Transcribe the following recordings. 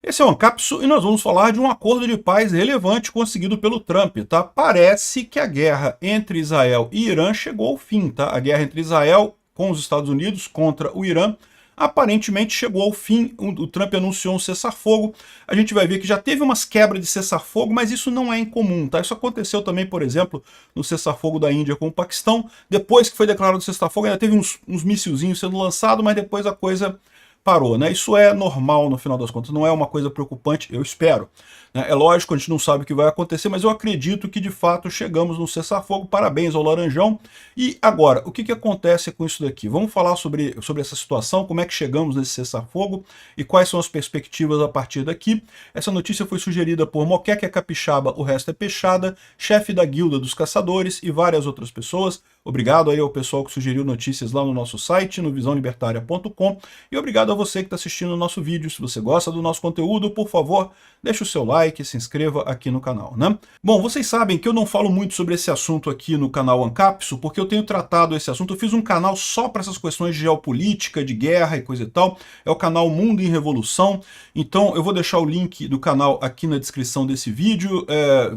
Esse é o Ancapsu e nós vamos falar de um acordo de paz relevante conseguido pelo Trump, tá? Parece que a guerra entre Israel e Irã chegou ao fim, tá? A guerra entre Israel com os Estados Unidos contra o Irã aparentemente chegou ao fim. O Trump anunciou um cessar-fogo. A gente vai ver que já teve umas quebras de cessar-fogo, mas isso não é incomum, tá? Isso aconteceu também, por exemplo, no cessar-fogo da Índia com o Paquistão. Depois que foi declarado o cessar-fogo, ainda teve uns missilzinhos sendo lançados, mas depois a coisa parou, né? Isso é normal no final das contas, não é uma coisa preocupante, eu espero. Né? É lógico, a gente não sabe o que vai acontecer, mas eu acredito que de fato chegamos no cessar-fogo. Parabéns ao Laranjão. E agora, o que acontece com isso daqui? Vamos falar sobre essa situação, como é que chegamos nesse cessar-fogo e quais são as perspectivas a partir daqui. Essa notícia foi sugerida por Moqueca é Capixaba, o resto é peixada, chefe da Guilda dos Caçadores e várias outras pessoas. Obrigado aí ao pessoal que sugeriu notícias lá no nosso site, no visãolibertaria.com, e obrigado a você que está assistindo o nosso vídeo. Se você gosta do nosso conteúdo, por favor, deixe o seu like e se inscreva aqui no canal, né? Bom, vocês sabem que eu não falo muito sobre esse assunto aqui no canal Ancapsu, porque eu tenho tratado esse assunto, eu fiz um canal só para essas questões de geopolítica, de guerra e coisa e tal, é o canal Mundo em Revolução, então eu vou deixar o link do canal aqui na descrição desse vídeo.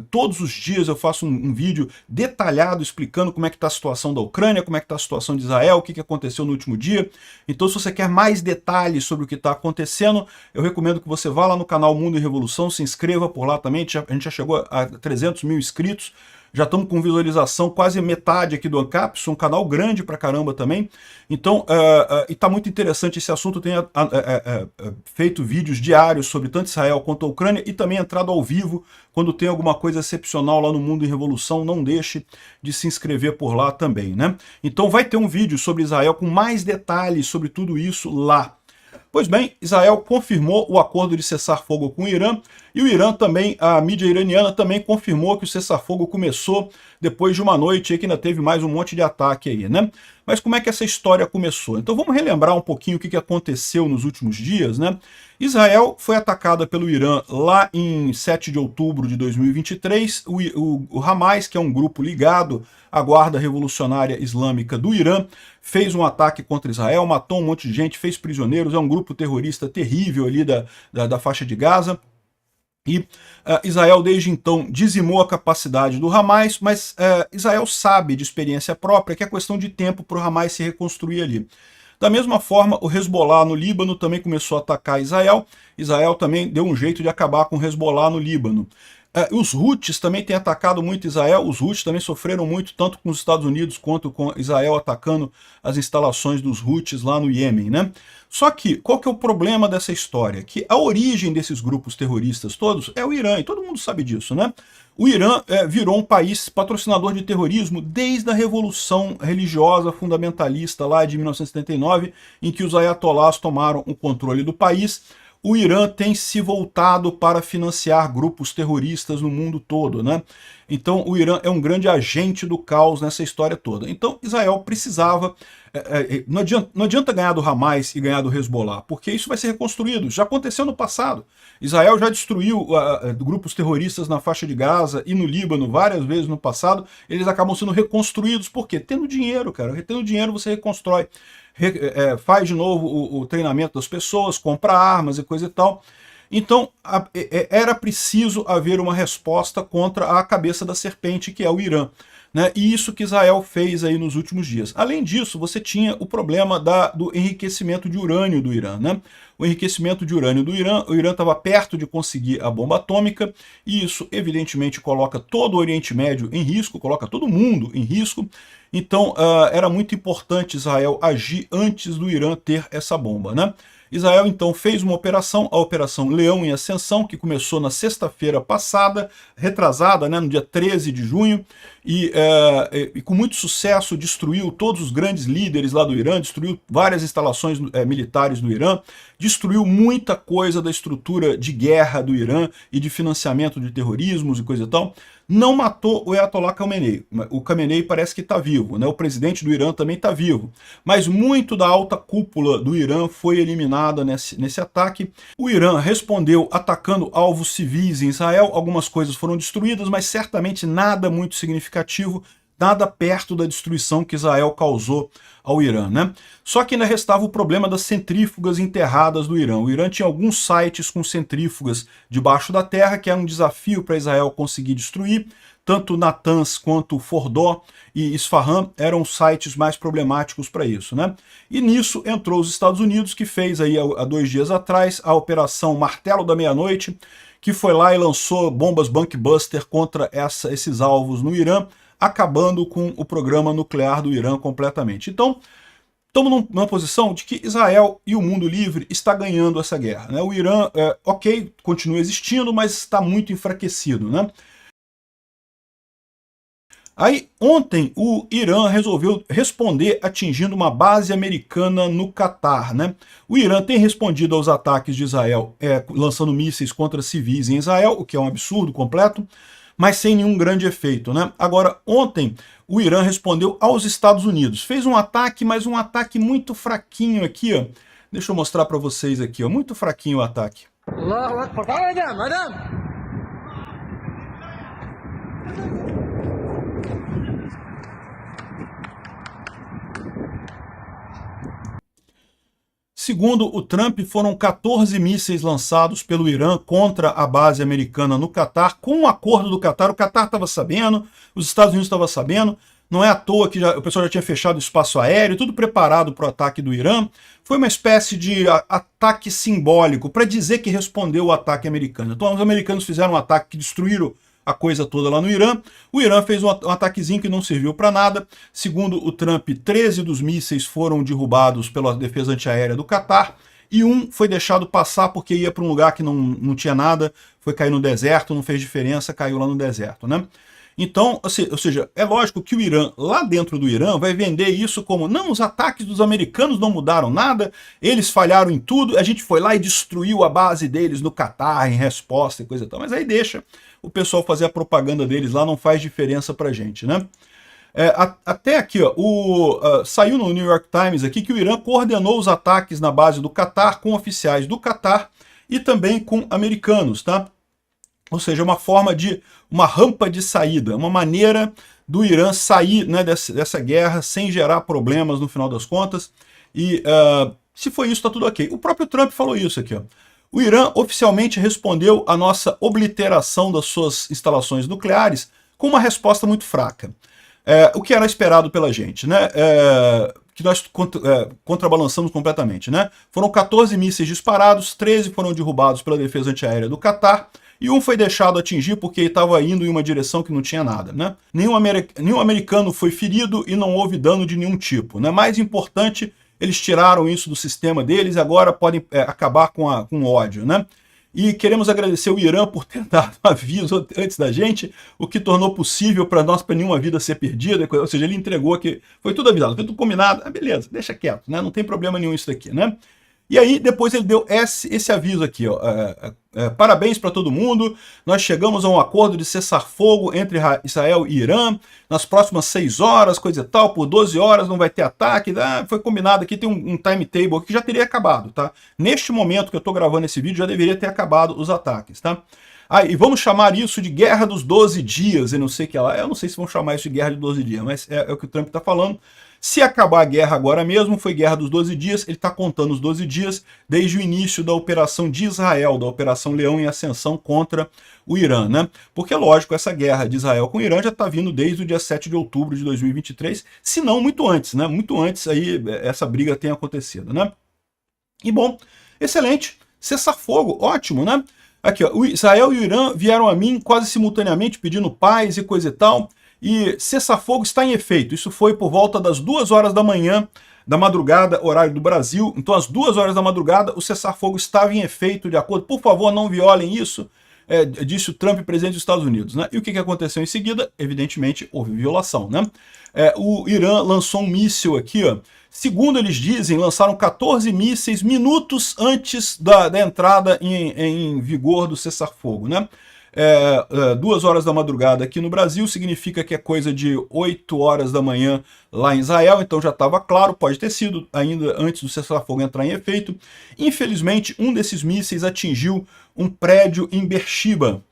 Todos os dias eu faço um vídeo detalhado explicando como é que está a situação da Ucrânia, como é que está a situação de Israel, o que aconteceu no último dia. Então, se você quer mais detalhes sobre o que está acontecendo, eu recomendo que você vá lá no canal Mundo em Revolução, se inscreva por lá também. A gente já chegou a 300 mil inscritos, já estamos com visualização quase metade aqui do Ancapsu, um canal grande pra caramba também. Então, e tá muito interessante esse assunto. Eu tenho feito vídeos diários sobre tanto Israel quanto a Ucrânia e também entrado ao vivo quando tem alguma coisa excepcional lá no Mundo em Revolução. Não deixe de se inscrever por lá também, né? Então vai ter um vídeo sobre Israel com mais detalhes sobre tudo isso lá. Pois bem, Israel confirmou o acordo de cessar-fogo com o Irã, e o Irã também, a mídia iraniana também confirmou que o cessar-fogo começou depois de uma noite aí que ainda teve mais um monte de ataque aí, né? Mas como é que essa história começou? Então vamos relembrar um pouquinho o que aconteceu nos últimos dias, né? Israel foi atacada pelo Irã lá em 7 de outubro de 2023. O Hamas, que é um grupo ligado à Guarda Revolucionária Islâmica do Irã, fez um ataque contra Israel, matou um monte de gente, fez prisioneiros, é um grupo terrorista terrível ali da faixa de Gaza. E Israel, desde então, dizimou a capacidade do Hamas, mas Israel sabe de experiência própria que é questão de tempo para o Hamas se reconstruir ali. Da mesma forma, o Hezbollah no Líbano também começou a atacar Israel. Israel também deu um jeito de acabar com o Hezbollah no Líbano. Os Houthis também têm atacado muito Israel. Os Houthis também sofreram muito, tanto com os Estados Unidos quanto com Israel atacando as instalações dos Houthis lá no Iêmen, né? Só que, qual que é o problema dessa história? Que a origem desses grupos terroristas todos é o Irã, e todo mundo sabe disso, né? O Irã virou um país patrocinador de terrorismo desde a Revolução Religiosa Fundamentalista lá de 1979, em que os ayatolás tomaram o controle do país. O Irã tem se voltado para financiar grupos terroristas no mundo todo, né? Então o Irã é um grande agente do caos nessa história toda. Então Israel precisava... não adianta ganhar do Hamas e ganhar do Hezbollah, porque isso vai ser reconstruído. Já aconteceu no passado. Israel já destruiu grupos terroristas na faixa de Gaza e no Líbano várias vezes no passado. Eles acabam sendo reconstruídos. Por quê? Tendo dinheiro, cara. Tendo dinheiro você reconstrói. Faz de novo o treinamento das pessoas, compra armas e coisa e tal. Então, era preciso haver uma resposta contra a cabeça da serpente, que é o Irã. Né? E isso que Israel fez aí nos últimos dias. Além disso, você tinha o problema do enriquecimento de urânio do Irã. Né? O enriquecimento de urânio do Irã, o Irã estava perto de conseguir a bomba atômica, e isso evidentemente coloca todo o Oriente Médio em risco, coloca todo mundo em risco. Então era muito importante Israel agir antes do Irã ter essa bomba, né? Israel então fez uma operação, a Operação Leão em Ascensão, que começou na sexta-feira passada, retrasada, né, no dia 13 de junho, e com muito sucesso destruiu todos os grandes líderes lá do Irã, destruiu várias instalações militares do Irã, destruiu muita coisa da estrutura de guerra do Irã e de financiamento de terrorismos e coisa e tal. Não matou o Ayatollah Khamenei. O Khamenei parece que está vivo, né? O presidente do Irã também está vivo. Mas muito da alta cúpula do Irã foi eliminada nesse ataque. O Irã respondeu atacando alvos civis em Israel. Algumas coisas foram destruídas, mas certamente nada muito significativo. nada perto da destruição que Israel causou ao Irã, né? Só que ainda restava o problema das centrífugas enterradas do Irã. O Irã tinha alguns sites com centrífugas debaixo da terra, que era um desafio para Israel conseguir destruir. Tanto Natanz quanto Fordó e Isfahan eram sites mais problemáticos para isso, né? E nisso entrou os Estados Unidos, que fez aí há 2 dias atrás a Operação Martelo da Meia-Noite, que foi lá e lançou bombas Bunkbuster contra esses alvos no Irã, acabando com o programa nuclear do Irã completamente. Então, estamos numa posição de que Israel e o mundo livre está ganhando essa guerra, né? O Irã, ok, continua existindo, mas está muito enfraquecido, né? Aí, ontem, o Irã resolveu responder atingindo uma base americana no Catar, né? O Irã tem respondido aos ataques de Israel, lançando mísseis contra civis em Israel, o que é um absurdo completo, mas sem nenhum grande efeito, né? Agora, ontem, o Irã respondeu aos Estados Unidos. Fez um ataque, mas um ataque muito fraquinho aqui, ó. Deixa eu mostrar para vocês aqui, ó. Muito fraquinho o ataque. Allahu Akbar. Segundo o Trump, foram 14 mísseis lançados pelo Irã contra a base americana no Catar, com um acordo do Catar. O Catar estava sabendo, os Estados Unidos estavam sabendo, não é à toa que o pessoal já tinha fechado o espaço aéreo, tudo preparado para o ataque do Irã. Foi uma espécie de ataque simbólico para dizer que respondeu ao ataque americano. Então os americanos fizeram um ataque que destruíram a coisa toda lá no Irã. O Irã fez um ataquezinho que não serviu para nada. Segundo o Trump, 13 dos mísseis foram derrubados pela defesa antiaérea do Catar e um foi deixado passar porque ia para um lugar que não tinha nada, foi cair no deserto, não fez diferença, caiu lá no deserto, né? Então, ou seja, é lógico que o Irã, lá dentro do Irã, vai vender isso como, não, os ataques dos americanos não mudaram nada, eles falharam em tudo, a gente foi lá e destruiu a base deles no Catar em resposta e coisa e tal. Mas aí deixa o pessoal fazer a propaganda deles lá, não faz diferença pra gente, né? Até aqui, ó, saiu no New York Times aqui que o Irã coordenou os ataques na base do Catar com oficiais do Catar e também com americanos, tá? Ou seja, uma rampa de saída, uma maneira do Irã sair, né, dessa guerra sem gerar problemas no final das contas. E se foi isso, tá tudo ok. O próprio Trump falou isso aqui, ó. O Irã oficialmente respondeu à nossa obliteração das suas instalações nucleares com uma resposta muito fraca. O que era esperado pela gente, né? Que nós contrabalançamos completamente, né? Foram 14 mísseis disparados, 13 foram derrubados pela defesa antiaérea do Catar, e um foi deixado atingir porque estava indo em uma direção que não tinha nada, né? Nenhum americano foi ferido e não houve dano de nenhum tipo, né? Mais importante, eles tiraram isso do sistema deles e agora podem acabar com o ódio, né? E queremos agradecer o Irã por ter dado aviso antes da gente, o que tornou possível para nenhuma vida ser perdida, ou seja, ele entregou que foi tudo avisado, foi tudo combinado, beleza, deixa quieto, né? Não tem problema nenhum isso daqui, né? E aí, depois ele deu esse aviso aqui, ó. Parabéns para todo mundo, nós chegamos a um acordo de cessar-fogo entre Israel e Irã, nas próximas 6 horas, coisa e tal, por 12 horas não vai ter ataque, foi combinado aqui, tem um timetable que já teria acabado, tá? Neste momento que eu estou gravando esse vídeo, já deveria ter acabado os ataques, tá? E vamos chamar isso de Guerra dos 12 Dias, e não sei o que lá, eu não sei se vão chamar isso de Guerra de 12 Dias, mas é o que o Trump está falando. Se acabar a guerra agora mesmo, foi Guerra dos 12 Dias, ele está contando os 12 dias desde o início da operação de Israel, da Operação Leão em Ascensão contra o Irã, né? Porque, lógico, essa guerra de Israel com o Irã já está vindo desde o dia 7 de outubro de 2023, se não muito antes, né? Muito antes aí essa briga tem acontecido, né? E bom, excelente, cessar-fogo, ótimo, né? Aqui, ó, o Israel e o Irã vieram a mim quase simultaneamente pedindo paz e coisa e tal, e cessar-fogo está em efeito. Isso foi por volta das 2 horas da manhã, da madrugada, horário do Brasil. Então, às 2 horas da madrugada, o cessar-fogo estava em efeito, de acordo. Por favor, não violem isso, disse o Trump, presidente dos Estados Unidos, né? E o que aconteceu em seguida? Evidentemente, houve violação, né? O Irã lançou um míssil aqui, ó. Segundo eles dizem, lançaram 14 mísseis minutos antes da entrada em vigor do cessar-fogo, né? 2 horas da madrugada aqui no Brasil, significa que é coisa de 8 horas da manhã lá em Israel, então já estava claro, pode ter sido ainda antes do cessar-fogo entrar em efeito. Infelizmente, um desses mísseis atingiu um prédio em Beersheba.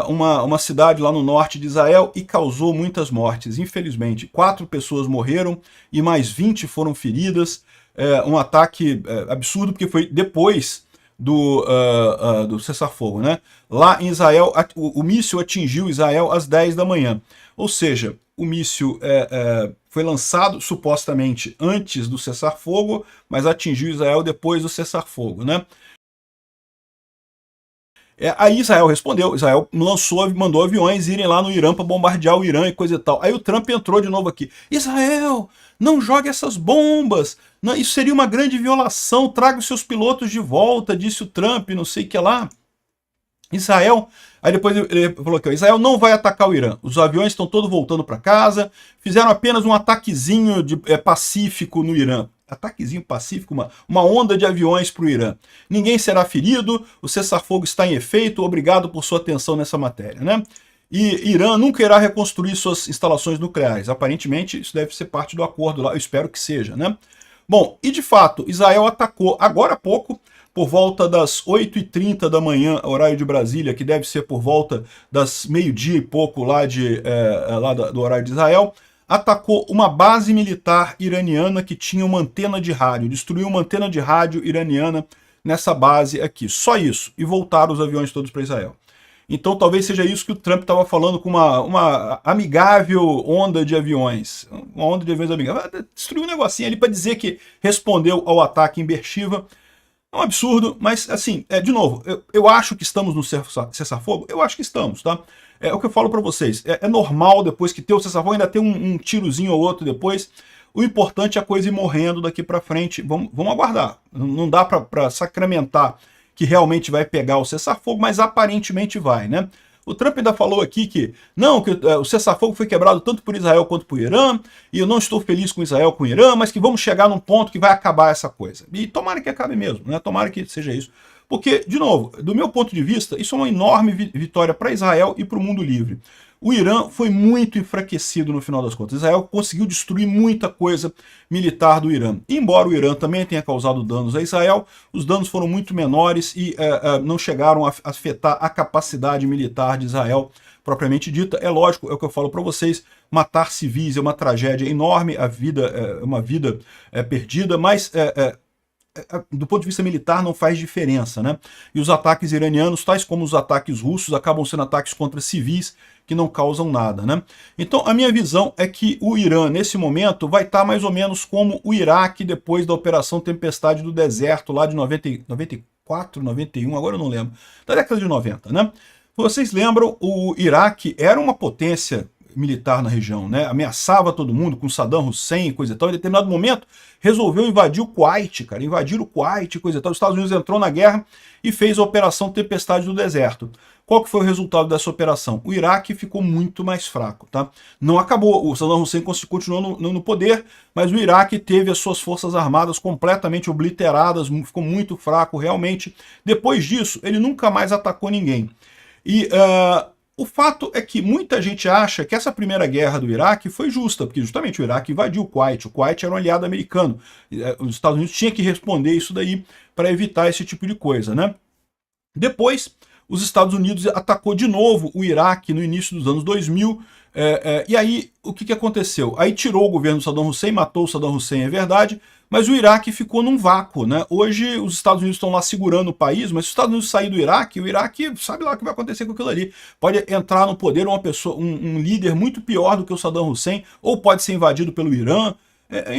uma cidade lá no norte de Israel e causou muitas mortes. Infelizmente, 4 pessoas morreram e mais 20 foram feridas. Um ataque absurdo, porque foi depois do cessar-fogo, né? Lá em Israel, o míssil atingiu Israel às 10 da manhã. Ou seja, o míssil foi lançado supostamente antes do cessar-fogo, mas atingiu Israel depois do cessar-fogo, né? Aí Israel respondeu, Israel mandou aviões irem lá no Irã para bombardear o Irã e coisa e tal. Aí o Trump entrou de novo aqui. Israel, não jogue essas bombas, não, isso seria uma grande violação, traga os seus pilotos de volta, disse o Trump, não sei o que lá. Israel, aí depois ele falou aqui, Israel não vai atacar o Irã, os aviões estão todos voltando para casa, fizeram apenas um ataquezinho pacífico no Irã. Ataquezinho pacífico, uma onda de aviões para o Irã. Ninguém será ferido, o cessar-fogo está em efeito, obrigado por sua atenção nessa matéria, né? E Irã nunca irá reconstruir suas instalações nucleares. Aparentemente, isso deve ser parte do acordo lá, eu espero que seja, né? Bom, e de fato, Israel atacou agora há pouco, por volta das 8h30 da manhã, horário de Brasília, que deve ser por volta das meio-dia e pouco lá do horário de Israel, atacou uma base militar iraniana que tinha uma antena de rádio, destruiu uma antena de rádio iraniana nessa base aqui. Só isso. E voltaram os aviões todos para Israel. Então talvez seja isso que o Trump estava falando com uma amigável onda de aviões. Uma onda de aviões amigável. Destruiu um negocinho ali para dizer que respondeu ao ataque em Beersheba. É um absurdo, mas assim, de novo, eu acho que estamos no cessar-fogo? Eu acho que estamos, tá? É o que eu falo para vocês, é normal depois que ter o cessar-fogo, ainda ter um tirozinho ou outro depois. O importante é a coisa ir morrendo daqui para frente, vamos aguardar. Não dá para sacramentar que realmente vai pegar o cessar-fogo, mas aparentemente vai, né? O Trump ainda falou aqui que o cessar-fogo foi quebrado tanto por Israel quanto por Irã, e eu não estou feliz com Israel, com o Irã, mas que vamos chegar num ponto que vai acabar essa coisa. E tomara que acabe mesmo, né? Tomara que seja isso. Porque, de novo, do meu ponto de vista, isso é uma enorme vitória para Israel e para o mundo livre. O Irã foi muito enfraquecido no final das contas. Israel conseguiu destruir muita coisa militar do Irã. Embora o Irã também tenha causado danos a Israel, os danos foram muito menores e não chegaram a afetar a capacidade militar de Israel propriamente dita. É lógico, é o que eu falo para vocês, matar civis é uma tragédia enorme, a vida é uma vida perdida, mas do ponto de vista militar não faz diferença, né? E os ataques iranianos, tais como os ataques russos, acabam sendo ataques contra civis que não causam nada, né? Então a minha visão é que o Irã, nesse momento, vai estar mais ou menos como o Iraque depois da Operação Tempestade do Deserto, lá de 94, 91, agora eu não lembro, da década de 90, né? Vocês lembram, o Iraque era uma potência militar na região, né? Ameaçava todo mundo com Saddam Hussein e coisa e tal. Em determinado momento, resolveu invadir o Kuwait, cara. Invadir o Kuwait e coisa e tal. Os Estados Unidos entrou na guerra e fez a Operação Tempestade do Deserto. Qual que foi o resultado dessa operação? O Iraque ficou muito mais fraco, tá? Não acabou. O Saddam Hussein continuou no poder, mas o Iraque teve as suas forças armadas completamente obliteradas, ficou muito fraco realmente. Depois disso, ele nunca mais atacou ninguém. E o fato é que muita gente acha que essa primeira guerra do Iraque foi justa, porque justamente o Iraque invadiu o Kuwait era um aliado americano. Os Estados Unidos tinham que responder isso daí para evitar esse tipo de coisa, né? Depois, os Estados Unidos atacou de novo o Iraque no início dos anos 2000, e aí o que aconteceu? Aí tirou o governo do Saddam Hussein, matou o Saddam Hussein, é verdade, mas o Iraque ficou num vácuo, né? Hoje os Estados Unidos estão lá segurando o país, mas se os Estados Unidos sair do Iraque, o Iraque sabe lá o que vai acontecer com aquilo ali. Pode entrar no poder uma pessoa, um líder muito pior do que o Saddam Hussein, ou pode ser invadido pelo Irã.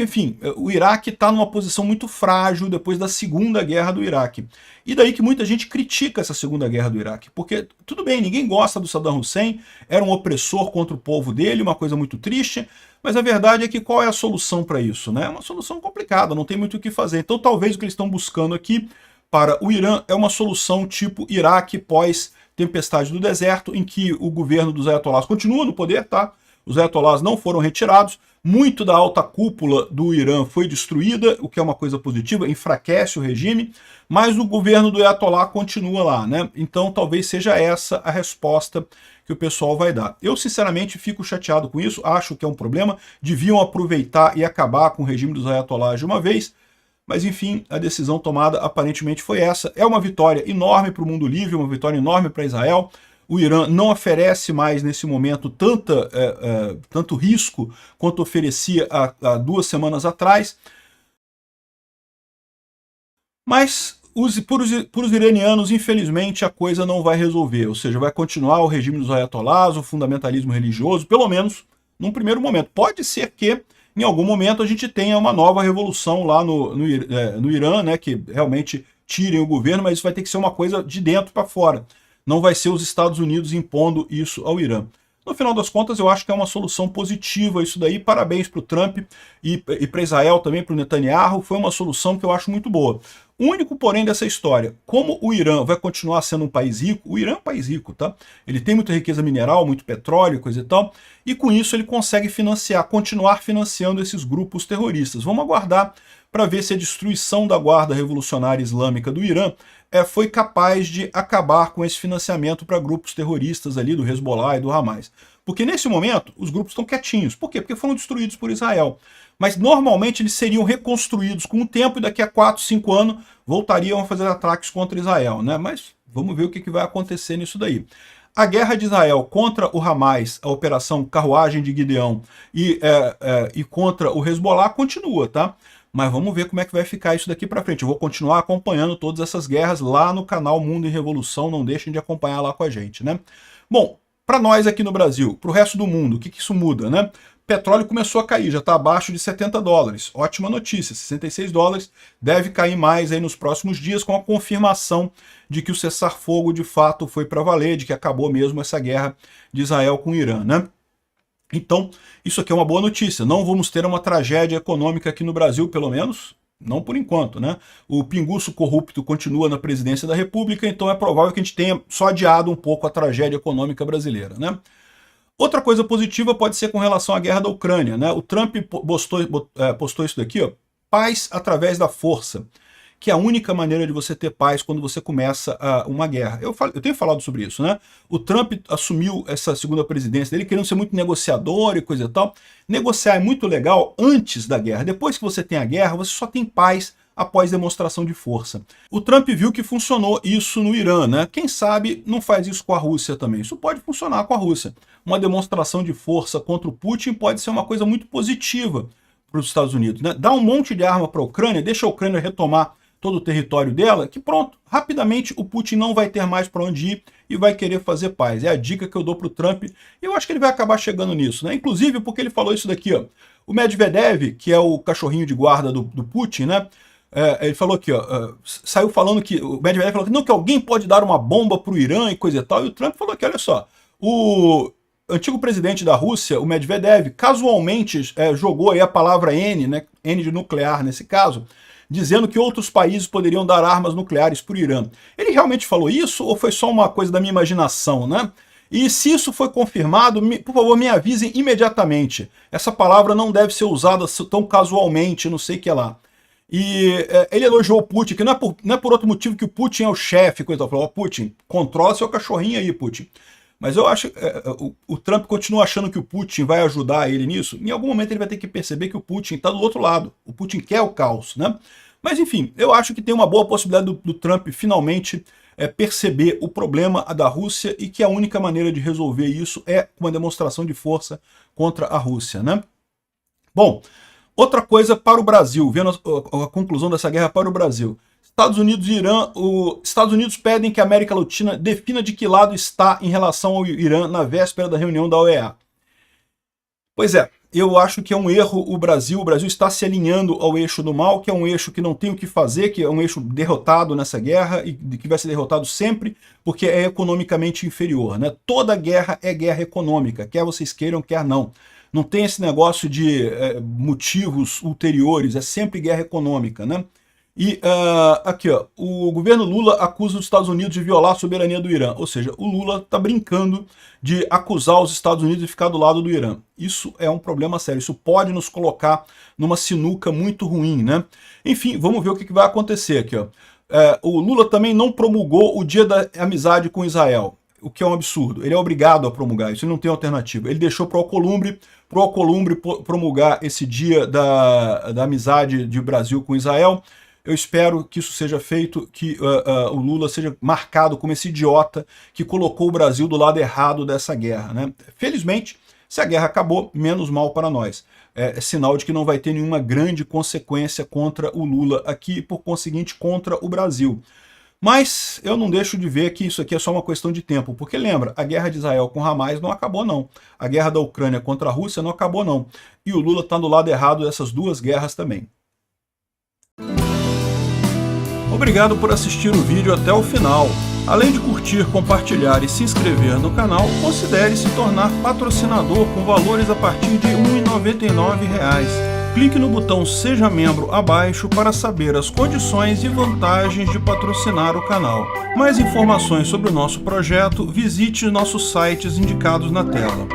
Enfim, o Iraque está numa posição muito frágil depois da Segunda Guerra do Iraque. E daí que muita gente critica essa Segunda Guerra do Iraque, porque, tudo bem, ninguém gosta do Saddam Hussein, era um opressor contra o povo dele, uma coisa muito triste, mas a verdade é que qual é a solução para isso, né? É uma solução complicada, não tem muito o que fazer. Então talvez o que eles estão buscando aqui para o Irã é uma solução tipo Iraque pós-Tempestade do Deserto, em que o governo dos ayatollahs continua no poder, tá? Os ayatollahs não foram retirados, muito da alta cúpula do Irã foi destruída, o que é uma coisa positiva, enfraquece o regime, mas o governo do Ayatollah continua lá, né? Então talvez seja essa a resposta que o pessoal vai dar. Eu, sinceramente, fico chateado com isso, acho que é um problema, deviam aproveitar e acabar com o regime dos Ayatollahs de uma vez, mas enfim, a decisão tomada aparentemente foi essa. É uma vitória enorme para o mundo livre, uma vitória enorme para Israel. o Irã não oferece mais, nesse momento, tanto risco quanto oferecia há 2 semanas atrás. Mas para os iranianos, infelizmente, a coisa não vai resolver. Ou seja, vai continuar o regime dos ayatolás, o fundamentalismo religioso, pelo menos num primeiro momento. Pode ser que, em algum momento, a gente tenha uma nova revolução lá no Irã, né, que realmente tirem o governo, mas isso vai ter que ser uma coisa de dentro para fora. Não vai ser os Estados Unidos impondo isso ao Irã. No final das contas, eu acho que é uma solução positiva isso daí. Parabéns para o Trump e para Israel também, para o Netanyahu. Foi uma solução que eu acho muito boa. O único, porém, dessa história, como o Irã vai continuar sendo um país rico, o Irã é um país rico, tá? Ele tem muita riqueza mineral, muito petróleo, coisa e tal, e com isso ele consegue continuar financiando esses grupos terroristas. Vamos aguardar para ver se a destruição da Guarda Revolucionária Islâmica do Irã foi capaz de acabar com esse financiamento para grupos terroristas ali do Hezbollah e do Hamas. Porque nesse momento os grupos estão quietinhos. Por quê? Porque foram destruídos por Israel. Mas normalmente eles seriam reconstruídos com o tempo e daqui a 4, 5 anos voltariam a fazer ataques contra Israel, né? Mas vamos ver o que vai acontecer nisso daí. A guerra de Israel contra o Hamas, a operação Carruagem de Gideão e contra o Hezbollah continua, tá? Mas vamos ver como é que vai ficar isso daqui para frente. Eu vou continuar acompanhando todas essas guerras lá no canal Mundo em Revolução. Não deixem de acompanhar lá com a gente, né? Bom, para nós aqui no Brasil, para o resto do mundo, o que isso muda, né? Petróleo começou a cair, já está abaixo de 70 dólares. Ótima notícia, 66 dólares. Deve cair mais aí nos próximos dias com a confirmação de que o cessar-fogo de fato foi para valer, de que acabou mesmo essa guerra de Israel com o Irã, né? Então, isso aqui é uma boa notícia. Não vamos ter uma tragédia econômica aqui no Brasil, pelo menos, não por enquanto, né? O pinguço corrupto continua na presidência da República, então é provável que a gente tenha só adiado um pouco a tragédia econômica brasileira, né? Outra coisa positiva pode ser com relação à guerra da Ucrânia, né? O Trump postou isso daqui, ó, paz através da força, que é a única maneira de você ter paz quando você começa uma guerra. Eu tenho falado sobre isso, né? O Trump assumiu essa segunda presidência dele querendo ser muito negociador e coisa e tal. Negociar é muito legal antes da guerra. Depois que você tem a guerra, você só tem paz após demonstração de força. O Trump viu que funcionou isso no Irã, né? Quem sabe não faz isso com a Rússia também. Isso pode funcionar com a Rússia. Uma demonstração de força contra o Putin pode ser uma coisa muito positiva para os Estados Unidos, né? Dá um monte de arma para a Ucrânia, deixa a Ucrânia retomar todo o território dela, que pronto, rapidamente o Putin não vai ter mais para onde ir e vai querer fazer paz. É a dica que eu dou para o Trump e eu acho que ele vai acabar chegando nisso, né? Inclusive porque ele falou isso daqui, ó. O Medvedev, que é o cachorrinho de guarda do Putin, né? Ele falou aqui, ó, saiu falando que o Medvedev falou que não, que alguém pode dar uma bomba para o Irã e coisa e tal, e o Trump falou que, olha só, o antigo presidente da Rússia, o Medvedev, casualmente jogou aí a palavra N, né? N de nuclear nesse caso, dizendo que outros países poderiam dar armas nucleares para o Irã. Ele realmente falou isso ou foi só uma coisa da minha imaginação, né? E se isso foi confirmado, por favor, me avisem imediatamente. Essa palavra não deve ser usada tão casualmente, não sei o que lá. E ele elogiou o Putin, que não é por outro motivo que o Putin é o chefe, coisa. Falou, Putin, controla seu cachorrinho aí, Putin. Mas eu acho que o Trump continua achando que o Putin vai ajudar ele nisso. Em algum momento ele vai ter que perceber que o Putin está do outro lado. O Putin quer o caos, né? Mas enfim, eu acho que tem uma boa possibilidade do Trump finalmente perceber o problema da Rússia e que a única maneira de resolver isso é uma demonstração de força contra a Rússia, né? Bom, outra coisa para o Brasil, vendo a conclusão dessa guerra para o Brasil. Estados Unidos e Irã, os Estados Unidos pedem que a América Latina defina de que lado está em relação ao Irã na véspera da reunião da OEA. Pois é, eu acho que é um erro o Brasil está se alinhando ao eixo do mal, que é um eixo que não tem o que fazer, que é um eixo derrotado nessa guerra e que vai ser derrotado sempre, porque é economicamente inferior, né? Toda guerra é guerra econômica, quer vocês queiram, quer não. Não tem esse negócio de motivos ulteriores, é sempre guerra econômica, né? E aqui, ó, o governo Lula acusa os Estados Unidos de violar a soberania do Irã. Ou seja, o Lula está brincando de acusar os Estados Unidos de ficar do lado do Irã. Isso é um problema sério. Isso pode nos colocar numa sinuca muito ruim, né? Enfim, vamos ver o que vai acontecer aqui, ó. O Lula também não promulgou o Dia da Amizade com Israel, o que é um absurdo. Ele é obrigado a promulgar isso, ele não tem alternativa. Ele deixou para o Alcolumbre promulgar esse Dia da Amizade de Brasil com Israel. Eu espero que isso seja feito, que o Lula seja marcado como esse idiota que colocou o Brasil do lado errado dessa guerra, né? Felizmente, se a guerra acabou, menos mal para nós. É sinal de que não vai ter nenhuma grande consequência contra o Lula aqui e, por conseguinte, contra o Brasil. Mas eu não deixo de ver que isso aqui é só uma questão de tempo, porque lembra, a guerra de Israel com Hamas não acabou não, a guerra da Ucrânia contra a Rússia não acabou não, e o Lula está do lado errado dessas duas guerras também. Obrigado por assistir o vídeo até o final. Além de curtir, compartilhar e se inscrever no canal, considere se tornar patrocinador com valores a partir de R$ 1,99. Clique no botão Seja Membro abaixo para saber as condições e vantagens de patrocinar o canal. Mais informações sobre o nosso projeto, visite nossos sites indicados na tela.